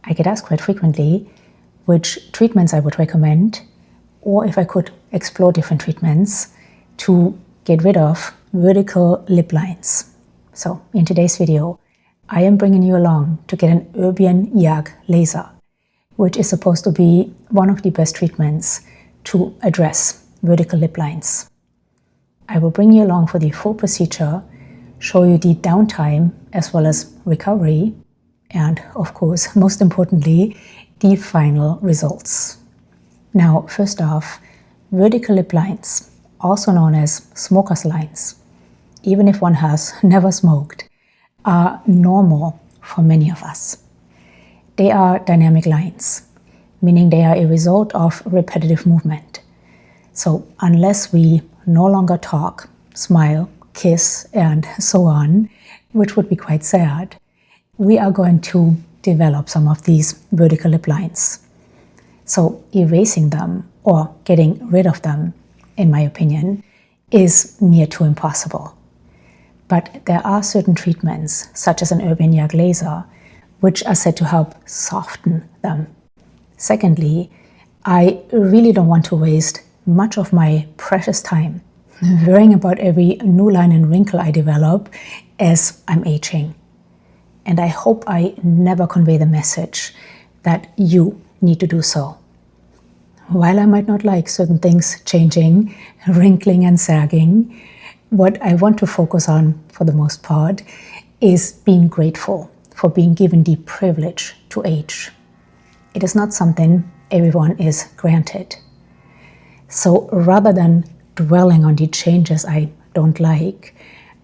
I get asked quite frequently which treatments I would recommend, or if I could explore different treatments to get rid of vertical lip lines. So in today's video, I am bringing you along to get an Erbium Yag Laser, which is supposed to be one of the best treatments to address vertical lip lines. I will bring you along for the full procedure, show you the downtime as well as recovery, and of course, most importantly, the final results. Now, first off, vertical lip lines, also known as smoker's lines, even if one has never smoked, are normal for many of us. They are dynamic lines, meaning they are a result of repetitive movement. So unless we no longer talk, smile, kiss, and so on, which would be quite sad, we are going to develop some of these vertical lip lines. So erasing them or getting rid of them, in my opinion, is near to impossible. But there are certain treatments, such as an Erbium Yag Laser, which are said to help soften them. Secondly, I really don't want to waste much of my precious time worrying about every new line and wrinkle I develop as I'm aging. And I hope I never convey the message that you need to do so. While I might not like certain things changing, wrinkling and sagging, what I want to focus on for the most part is being grateful for being given the privilege to age. It is not something everyone is granted. So rather than dwelling on the changes I don't like,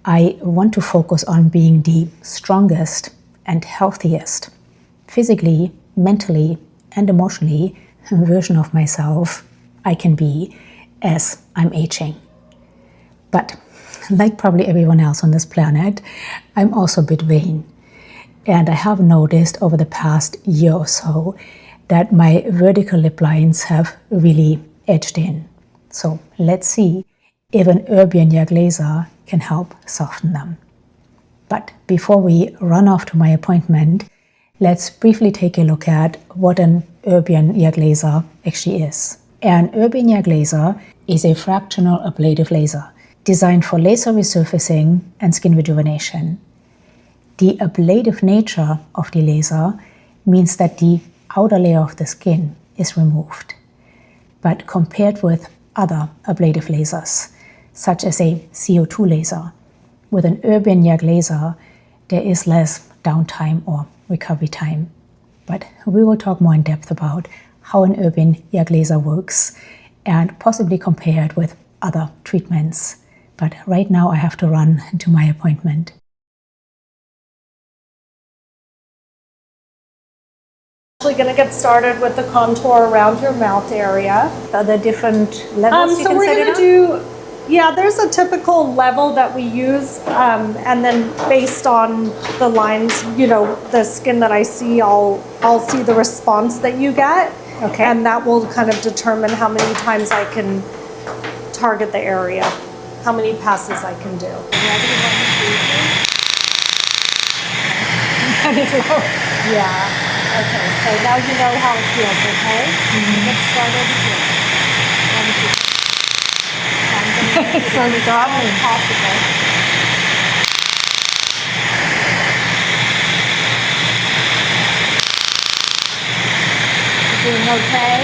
I want to focus on being the strongest and healthiest, physically, mentally, and emotionally version of myself I can be as I'm aging. But like probably everyone else on this planet, I'm also a bit vain. And I have noticed over the past year or so that my vertical lip lines have really edged in. So let's see if an Erbium Yag Laser can help soften them. But before we run off to my appointment, let's briefly take a look at what an Erbium Yag Laser actually is. An Erbium Yag Laser is a fractional ablative laser designed for laser resurfacing and skin rejuvenation. The ablative nature of the laser means that the outer layer of the skin is removed. But compared with other ablative lasers, such as a CO2 laser, with an Erbium Yag Laser, there is less downtime or recovery time. But we will talk more in depth about how an Erbium Yag Laser works and possibly compare it with other treatments. But right now I have to run to my appointment. We're going to get started with the contour around your mouth area. Are there different levels you so can we're set going it to on? yeah, there's a typical level that we use, and then based on the lines, you know, the skin that I see, I'll see the response that you get. Okay. And that will kind of determine how many times I can target the area, how many passes I can do. Yeah. Okay, so now you know how it feels, okay? Get started here. It's so darling. Possible. You doing okay?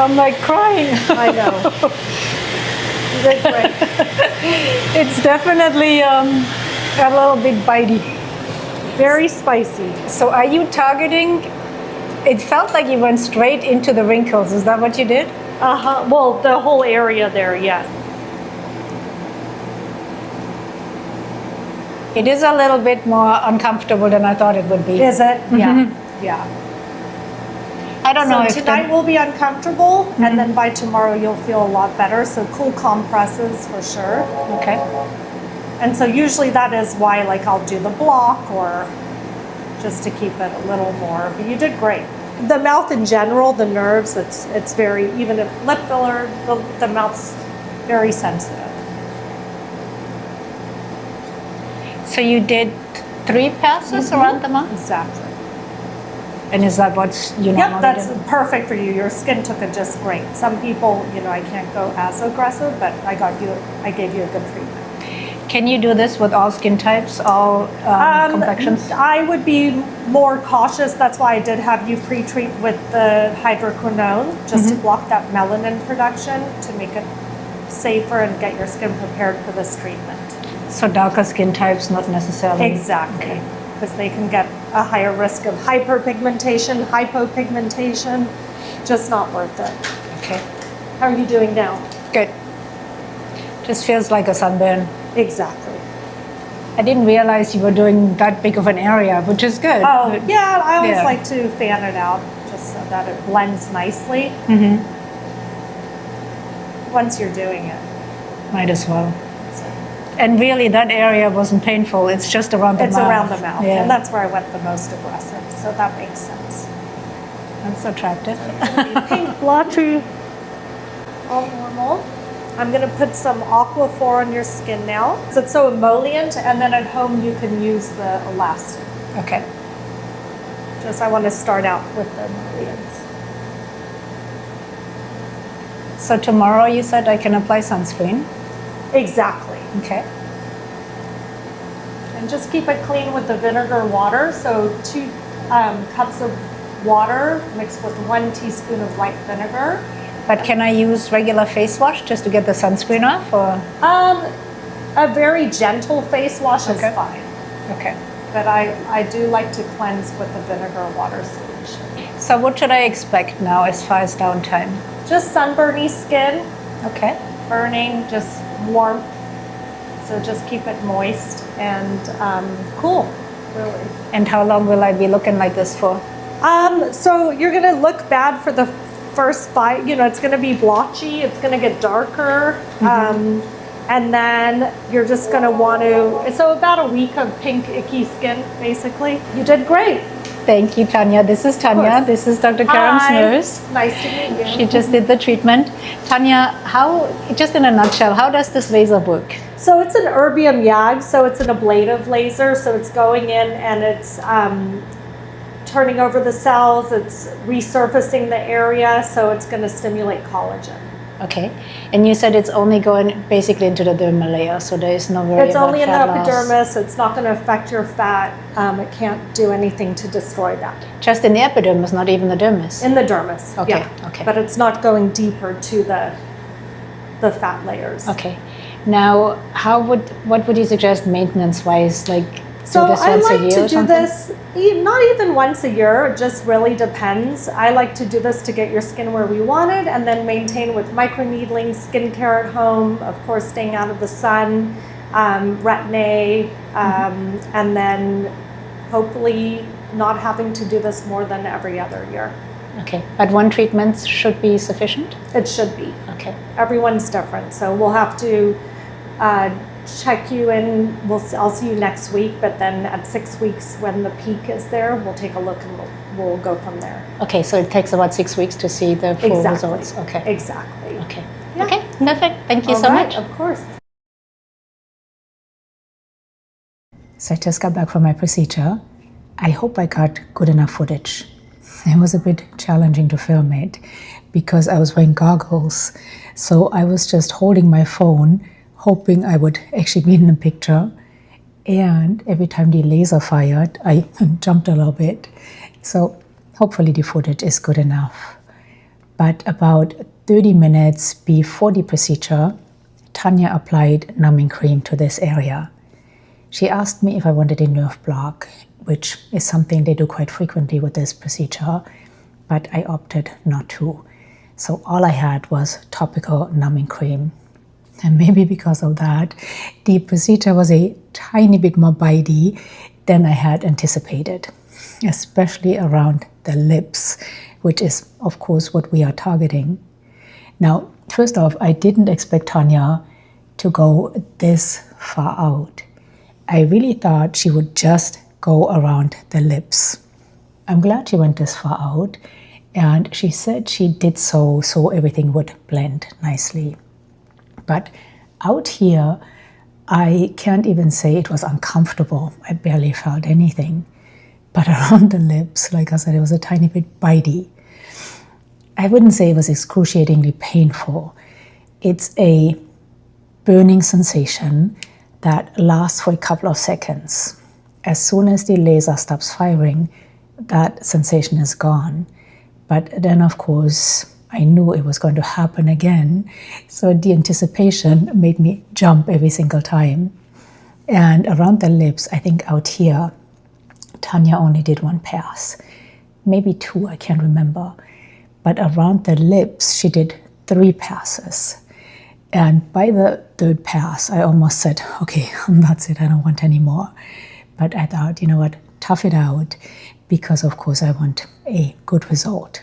I'm like crying. I know. You did great. It's definitely a little bit bitey. Very spicy. So are you targeting, it felt like you went straight into the wrinkles. Is that what you did? Uh-huh. Well, the whole area there, yes. It is a little bit more uncomfortable than I thought it would be. Is it? Yeah. Yeah. I don't know if So tonight will be uncomfortable, and then by tomorrow you'll feel a lot better. So cool compresses for sure. Okay. And so usually that is why, like, I'll do the block or just to keep it a little more. But you did great. The mouth in general, the nerves, it's very, even if lip filler, the mouth's very sensitive. So you did 3 passes around the mouth? Exactly. And is that what's you normally Yep, that's do? perfect for you. Your skin took it just great. Some people, you know, I can't go as aggressive, but I gave you a good treatment. Can you do this with all skin types, all complexions? I would be more cautious. That's why I did have you pre-treat with the hydroquinone, just to block that melanin production, to make it safer and get your skin prepared for this treatment. So darker skin types, not necessarily. Exactly, because they can get a higher risk of hyperpigmentation, hypopigmentation. Just not worth it. Okay. How are you doing now? Good. Just feels like a sunburn. Exactly. I didn't realize you were doing that big of an area, which is good. Oh, yeah, I always Yeah. like to fan it out just so that it blends nicely once you're doing it. Might as well. So And really, that area wasn't painful. It's just around the it's mouth. around the mouth, Yeah. and that's where I went the most aggressive, so that makes sense. That's attractive. Pink blotchy, all normal. I'm going to put some Aquaphor on your skin now. So it's so emollient, and then at home you can use the elastic. Okay. Just I want to start out with the emollients. So tomorrow you said I can apply sunscreen. Exactly. Okay. And just keep it clean with the vinegar water. So 2 cups of water mixed with 1 teaspoon of white vinegar. But can I use regular face wash just to get the sunscreen off? Or? A very gentle face wash is Okay. fine. Okay. But I do like to cleanse with the vinegar water solution. So what should I expect now as far as downtime? Just sunburny skin, Okay. burning, just warmth. So just keep it moist and cool, really. And how long will I be looking like this for? So you're gonna look bad for the first 5, you know, it's gonna be blotchy, it's gonna get darker. And then you're just gonna want to, so about a week of pink, icky skin, basically. You did great. Thank you, Tonya. This is Tonya. course. This is Dr. Karam's Hi. nurse. Nice to meet you. She just did the treatment. Tonya, how, just in a nutshell, how does this laser work? So it's an Erbium Yag, so it's an ablative laser. So it's going in and it's turning over the cells, it's resurfacing the area, so it's going to stimulate collagen. Okay. And you said it's only going basically into the dermal layer, so there is no worry It's about only in the fat loss. epidermis, it's not going to affect your fat, it can't do anything to destroy that. Just in the epidermis, not even the dermis? In the dermis, Okay, yeah. okay. But it's not going deeper to the fat layers. Okay. Now, what would you suggest maintenance-wise? Like, So do this I once a like year to or do something? this, not even once a year, it just really depends. I like to do this to get your skin where we want it and then maintain with microneedling, skincare at home, of course staying out of the sun, retin-A, and then hopefully not having to do this more than every other year. Okay. But one treatment should be sufficient? It should be. Okay. Everyone's different, so we'll have to check you in. I'll see you next week, but then at 6 weeks when the peak is there, we'll take a look and we'll go from there. Okay, so it takes about 6 weeks to see the full results. Okay. Exactly. Okay. Yeah. Okay, perfect. Thank you All so right, much. Of course. So I just got back from my procedure. I hope I got good enough footage. It was a bit challenging to film it because I was wearing goggles. So I was just holding my phone, hoping I would actually be in the picture. And every time the laser fired, I jumped a little bit. So hopefully the footage is good enough. But about 30 minutes before the procedure, Tonya applied numbing cream to this area. She asked me if I wanted a nerve block, which is something they do quite frequently with this procedure, but I opted not to. So all I had was topical numbing cream. And maybe because of that, the procedure was a tiny bit more bitey than I had anticipated, especially around the lips, which is, of course, what we are targeting. Now, first off, I didn't expect Tonya to go this far out. I really thought she would just go around the lips. I'm glad she went this far out, and she said she did so everything would blend nicely. But out here, I can't even say it was uncomfortable. I barely felt anything. But around the lips, like I said, it was a tiny bit bitey. I wouldn't say it was excruciatingly painful. It's a burning sensation that lasts for a couple of seconds. As soon as the laser stops firing, that sensation is gone. But then, of course, I knew it was going to happen again. So the anticipation made me jump every single time. And around the lips, I think out here, Tonya only did one pass. Maybe two, I can't remember. But around the lips, she did 3 passes. And by the 3rd pass, I almost said, okay, that's it, I don't want any more. But I thought, you know what, tough it out, because of course I want a good result.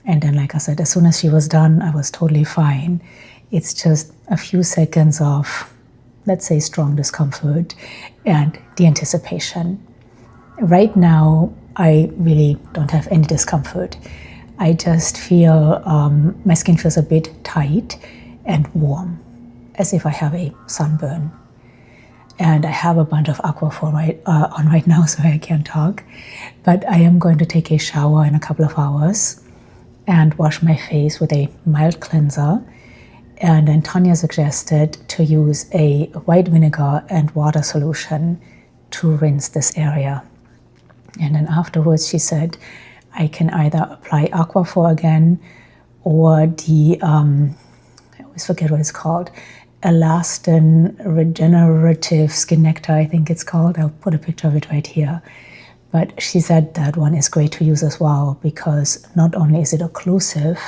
And then, like I said, as soon as she was done, I was totally fine. It's just a few seconds of, let's say, strong discomfort and the anticipation. Right now, I really don't have any discomfort. I just feel my skin feels a bit tight and warm, as if I have a sunburn. And I have a bunch of Aquaphor on right now, so I can't talk. But I am going to take a shower in a couple of hours and wash my face with a mild cleanser. And then Tonya suggested to use a white vinegar and water solution to rinse this area. And then afterwards she said I can either apply Aquaphor again or the, I always forget what it's called, Elastin Regenerative Skin Nectar, I think it's called. I'll put a picture of it right here. But she said that one is great to use as well, because not only is it occlusive,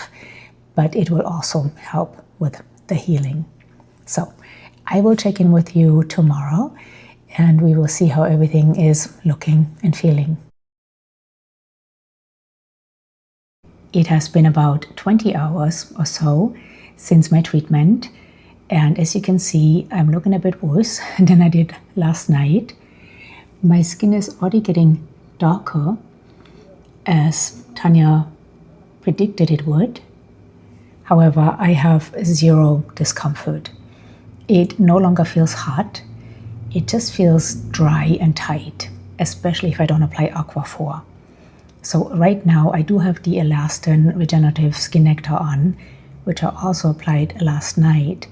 but it will also help with the healing. So I will check in with you tomorrow, and we will see how everything is looking and feeling. It has been about 20 hours or so since my treatment, and as you can see, I'm looking a bit worse than I did last night. My skin is already getting darker, as Tonya predicted it would. However, I have 0 discomfort. It no longer feels hot. It just feels dry and tight, especially if I don't apply Aquaphor. So right now I do have the Elastin Regenerative Skin Nectar on, which I also applied last night,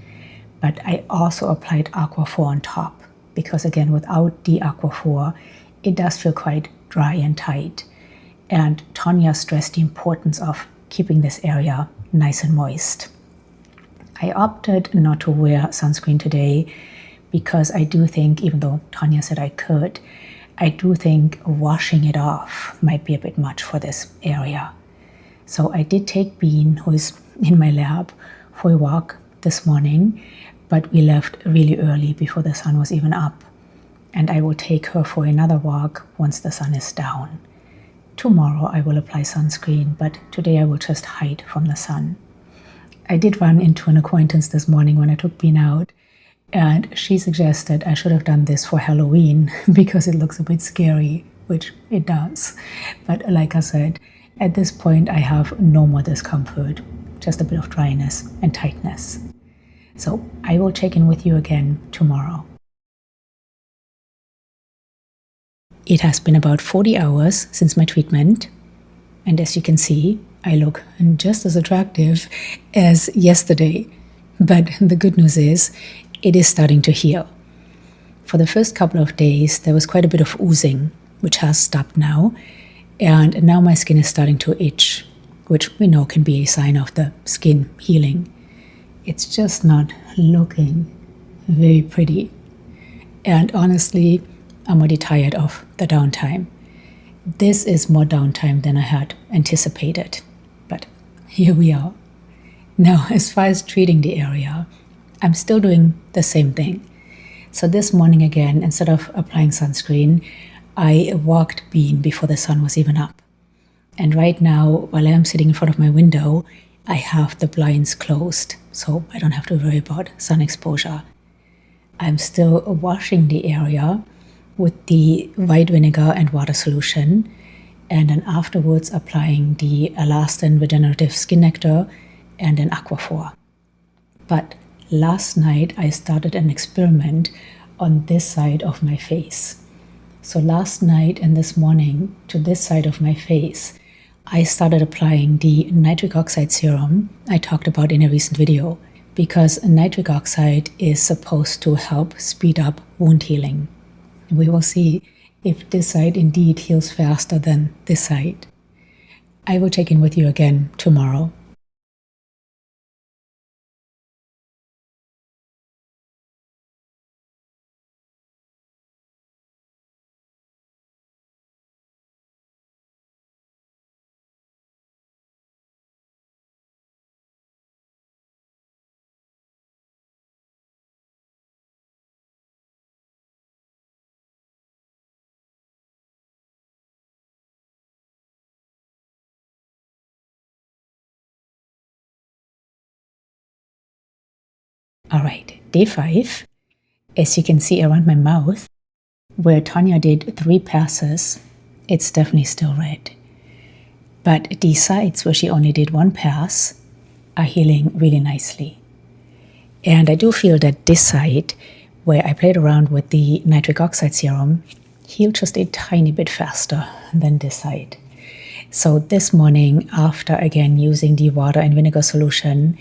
but I also applied Aquaphor on top, because again, without the Aquaphor, it does feel quite dry and tight. And Tonya stressed the importance of keeping this area nice and moist. I opted not to wear sunscreen today because I do think, even though Tonya said I could, I do think washing it off might be a bit much for this area. So I did take Bean, who is in my lab, for a walk this morning, but we left really early before the sun was even up. And I will take her for another walk once the sun is down. Tomorrow I will apply sunscreen, but today I will just hide from the sun. I did run into an acquaintance this morning when I took Bean out, and she suggested I should have done this for Halloween because it looks a bit scary, which it does. But like I said, at this point I have no more discomfort, just a bit of dryness and tightness. So I will check in with you again tomorrow. It has been about 40 hours since my treatment, and as you can see, I look just as attractive as yesterday. But the good news is, it is starting to heal. For the first couple of days, there was quite a bit of oozing, which has stopped now, and now my skin is starting to itch, which we know can be a sign of the skin healing. It's just not looking very pretty. And honestly, I'm already tired of the downtime. This is more downtime than I had anticipated, but here we are. Now, as far as treating the area, I'm still doing the same thing. So this morning again, instead of applying sunscreen, I walked Bean before the sun was even up. And right now, while I'm sitting in front of my window, I have the blinds closed, so I don't have to worry about sun exposure. I'm still washing the area with the white vinegar and water solution, and then afterwards applying the elastin regenerative skin nectar and an Aquaphor. But last night I started an experiment on this side of my face. So last night and this morning to this side of my face, I started applying the nitric oxide serum I talked about in a recent video, because nitric oxide is supposed to help speed up wound healing. We will see if this side indeed heals faster than this side. I will check in with you again tomorrow. All right, day 5. As you can see around my mouth, where Tonya did 3 passes, it's definitely still red. But the sides where she only did 1 pass are healing really nicely. And I do feel that this side, where I played around with the nitric oxide serum, healed just a tiny bit faster than this side. So this morning, after again using the water and vinegar solution,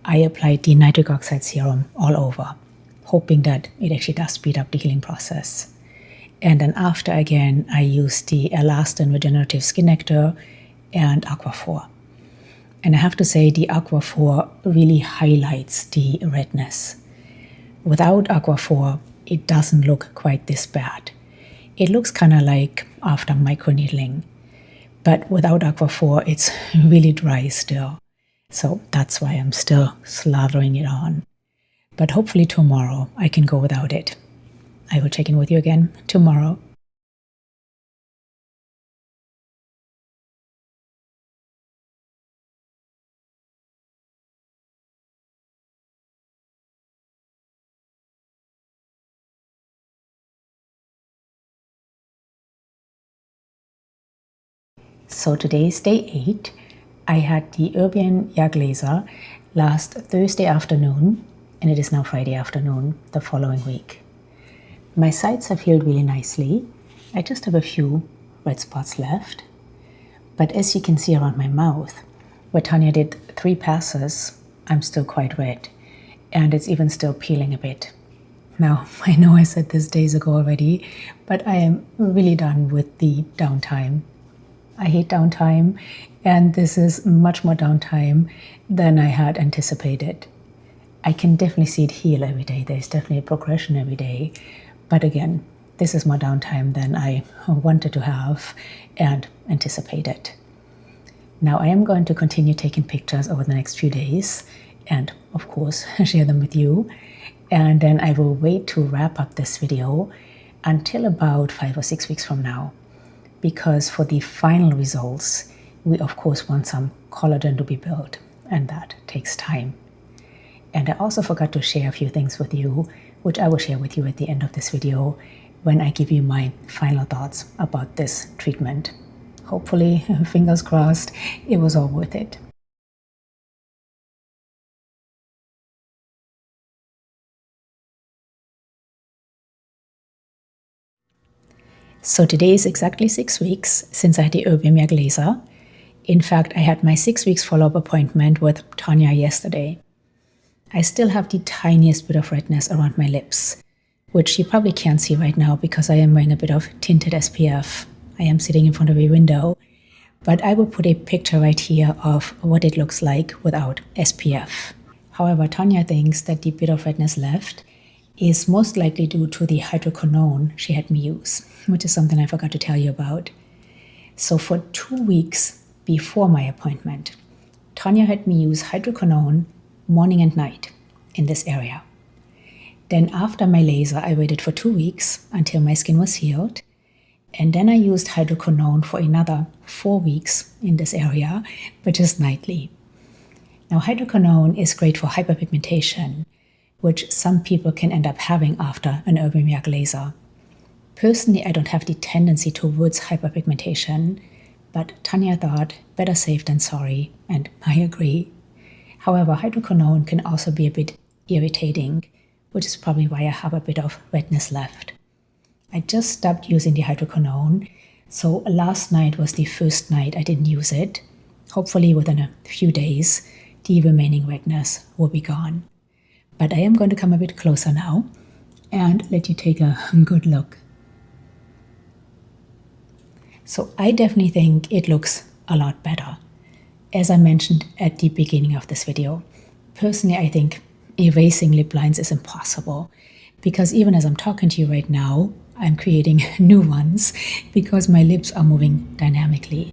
I applied the nitric oxide serum all over, hoping that it actually does speed up the healing process. And then after again, I used the elastin regenerative skin nectar and Aquaphor. And I have to say the Aquaphor really highlights the redness. Without Aquaphor, it doesn't look quite this bad. It looks kind of like after microneedling. But without Aquaphor, it's really dry still. So that's why I'm still slathering it on. But hopefully tomorrow I can go without it. I will check in with you again tomorrow. So today is day 8. I had the Erbium Yag Laser last Thursday afternoon, and it is now Friday afternoon the following week. My sides have healed really nicely. I just have a few red spots left. But as you can see around my mouth, where Tonya did 3 passes, I'm still quite red, and it's even still peeling a bit. Now, I know I said this days ago already, but I am really done with the downtime. I hate downtime, and this is much more downtime than I had anticipated. I can definitely see it heal every day. There's definitely a progression every day. But again, this is more downtime than I wanted to have and anticipated. Now, I am going to continue taking pictures over the next few days and, of course, share them with you. And then I will wait to wrap up this video until about 5 or 6 weeks from now. Because for the final results, we of course want some collagen to be built, and that takes time. And I also forgot to share a few things with you, which I will share with you at the end of this video when I give you my final thoughts about this treatment. Hopefully, fingers crossed, it was all worth it. So today is exactly 6 weeks since I had the Erbium Yag Laser. In fact, I had my 6 weeks follow-up appointment with Tonya yesterday. I still have the tiniest bit of redness around my lips, which you probably can't see right now because I am wearing a bit of tinted SPF. I am sitting in front of a window, But I will put a picture right here of what it looks like without SPF. However, Tonya thinks that the bit of redness left is most likely due to the hydroquinone she had me use, which is something I forgot to tell you about. So for 2 weeks before my appointment, Tonya had me use hydroquinone morning and night in this area. Then after my laser, I waited for 2 weeks until my skin was healed. And then I used hydroquinone for another 4 weeks in this area, but just nightly. Now, hydroquinone is great for hyperpigmentation, which some people can end up having after an Erbium Yag laser. Personally, I don't have the tendency towards hyperpigmentation, but Tonya thought better safe than sorry, and I agree. However, hydroquinone can also be a bit irritating, which is probably why I have a bit of redness left. I just stopped using the hydroquinone, so last night was the first night I didn't use it. Hopefully within a few days, the remaining redness will be gone. But I am going to come a bit closer now and let you take a good look. So I definitely think it looks a lot better. As I mentioned at the beginning of this video, personally I think erasing lip lines is impossible, because even as I'm talking to you right now, I'm creating new ones because my lips are moving dynamically.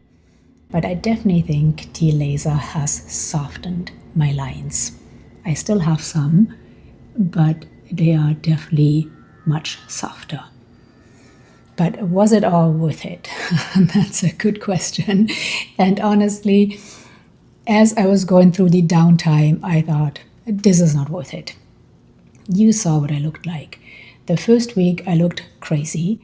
But I definitely think the laser has softened my lines. I still have some, but they are definitely much softer. But was it all worth it? That's a good question. And honestly, as I was going through the downtime, I thought, this is not worth it. You saw what I looked like. The first week I looked crazy,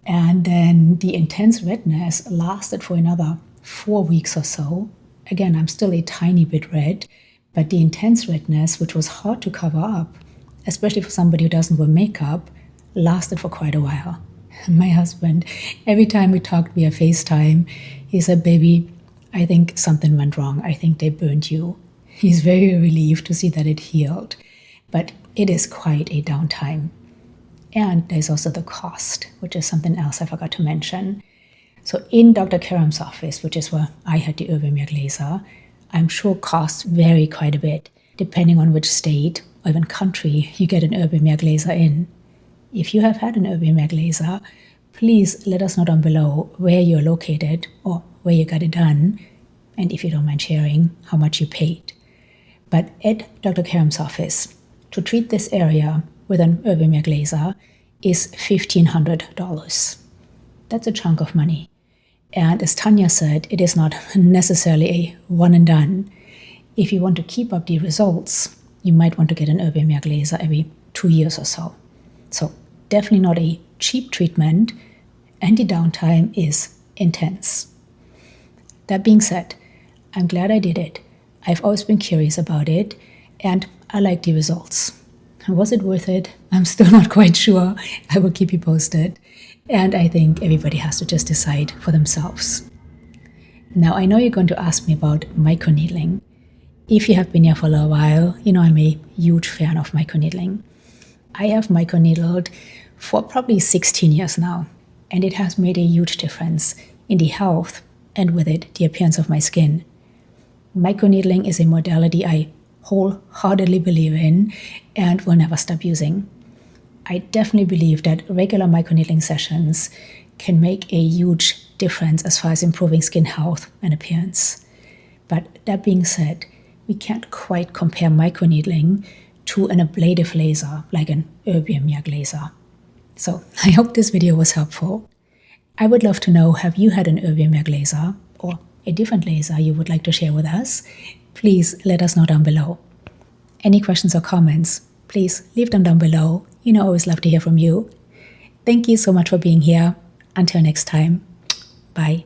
and then the intense redness lasted for another 4 weeks or so. Again, I'm still a tiny bit red, but the intense redness, which was hard to cover up, especially for somebody who doesn't wear makeup, lasted for quite a while. My husband, every time we talked via FaceTime, he said, "Baby, I think something went wrong. I think they burned you." He's very relieved to see that it healed, but it is quite a downtime. And there's also the cost, which is something else I forgot to mention. So in Dr. Karam's office, which is where I had the Erbium Yag laser, I'm sure costs vary quite a bit, depending on which state or even country you get an Erbium Yag laser in. If you have had an Erbium Yag laser, please let us know down below where you're located or where you got it done, and if you don't mind sharing, how much you paid. But at Dr. Karam's office, to treat this area with an Erbium Yag laser is $1,500. That's a chunk of money. And as Tonya said, it is not necessarily a one and done. If you want to keep up the results, you might want to get an Erbium Yag laser every 2 years or so. So definitely not a cheap treatment, and the downtime is intense. That being said, I'm glad I did it. I've always been curious about it, and I like the results. Was it worth it? I'm still not quite sure. I will keep you posted. And I think everybody has to just decide for themselves. Now, I know you're going to ask me about microneedling. If you have been here for a little while, you know I'm a huge fan of microneedling. I have microneedled for probably 16 years now, and it has made a huge difference in the health and with it, the appearance of my skin. Microneedling is a modality I wholeheartedly believe in and will never stop using. I definitely believe that regular microneedling sessions can make a huge difference as far as improving skin health and appearance. But that being said, we can't quite compare microneedling to an ablative laser like an Erbium Yag laser. So I hope this video was helpful. I would love to know, have you had an Erbium Yag laser or a different laser you would like to share with us? Please let us know down below. Any questions or comments, please leave them down below. You know, I always love to hear from you. Thank you so much for being here. Until next time, bye.